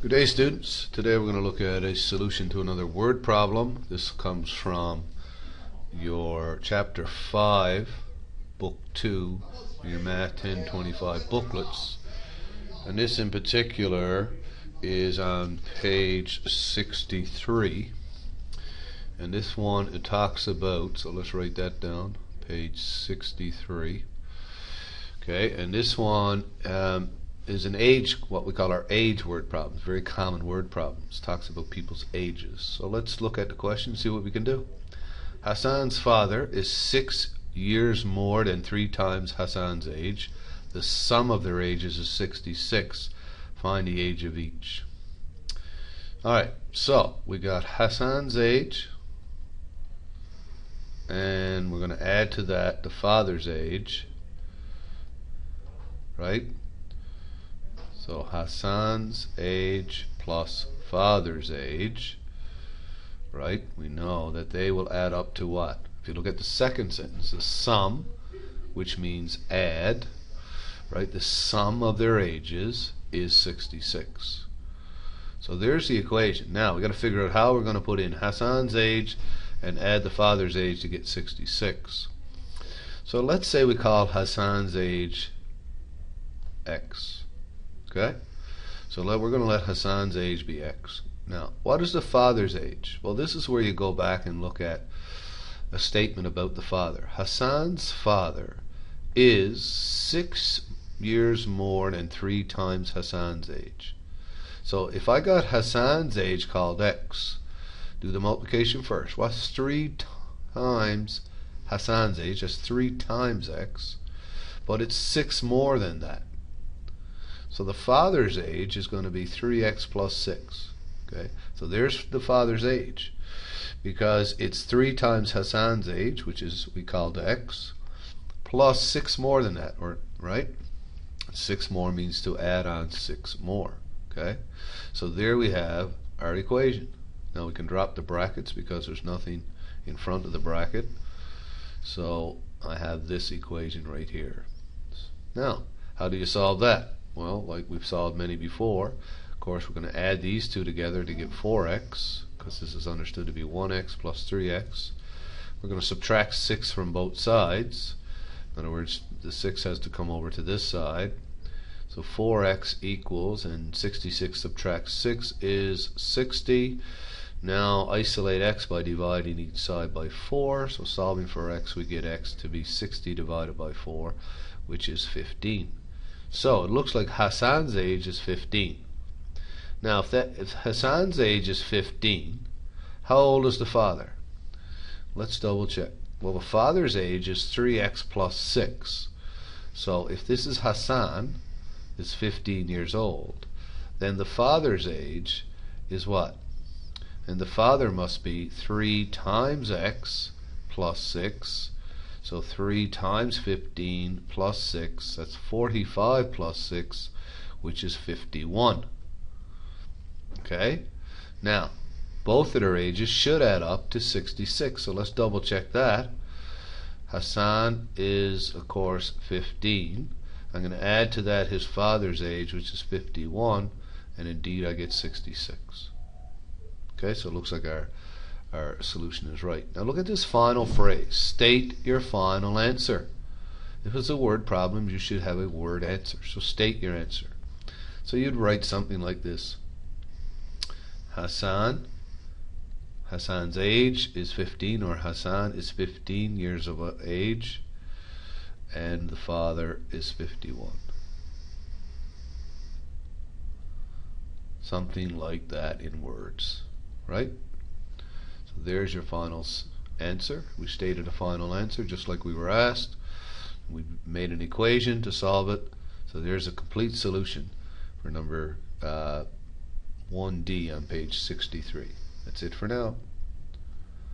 Good day, students. Today we're going to look at a solution to another word problem. This comes from your chapter 5, book 2, your ma1025 booklets. And this in particular is on page 63. And this one it talks about, so let's write that down, page 63. Okay, and this one is an age, what we call our age word problems, very common word problems. Talks about people's ages. So let's look at the question and see what we can do. Hassan's father is 6 years more than 3 times Hassan's age. The sum of their ages is 66. Find the age of each. Alright, so we got Hassan's age, and we're going to add to that the father's age, right? So Hassan's age plus father's age, right? We know that they will add up to what? If you look at the second sentence, the sum, which means add, right? The sum of their ages is 66. So there's the equation. Now we've got to figure out how we're going to put in Hassan's age and add the father's age to get 66. So let's say we call Hassan's age X. Okay, so we're going to let Hassan's age be X. Now, what is the father's age? Well, this is where you go back and look at a statement about the father. Hassan's father is 6 years more than 3 times Hassan's age. So if I got Hassan's age called X, do the multiplication first. What's 3 times Hassan's age? That's 3 times X, but it's 6 more than that. So the father's age is going to be 3x plus 6. Okay, so there's the father's age, because it's 3 times Hassan's age, which is we called X, plus 6 more than that, or right? 6 more means to add on 6 more. Okay, so there we have our equation. Now we can drop the brackets because there's nothing in front of the bracket. So I have this equation right here. Now, how do you solve that? Well, like we've solved many before, of course we're going to add these two together to get 4x, because this is understood to be 1x plus 3x. We're going to subtract 6 from both sides. In other words, the 6 has to come over to this side. So 4x equals, and 66 subtract 6 is 60. Now isolate x by dividing each side by 4. So solving for x, we get x to be 60 divided by 4, which is 15. So it looks like Hassan's age is 15. Now if Hassan's age is 15, how old is the father? Let's double check. Well, the father's age is 3x plus 6. So if this is Hassan, is 15 years old, then the father's age is what? And the father must be 3 times x plus 6. So 3 times 15 plus 6, that's 45 plus 6, which is 51. Okay? Now, both of their ages should add up to 66. So let's double check that. Hassan is, of course, 15. I'm going to add to that his father's age, which is 51, and indeed I get 66. Okay, so it looks like our solution is right. Now look at this final phrase. State your final answer. If it's a word problem, you should have a word answer. So state your answer. So you'd write something like this. Hassan's age is 15, or Hassan is 15 years of age, and the father is 51. Something like that in words, right? So there's your final answer. We stated a final answer just like we were asked. We made an equation to solve it. So there's a complete solution for number 1D on page 63. That's it for now.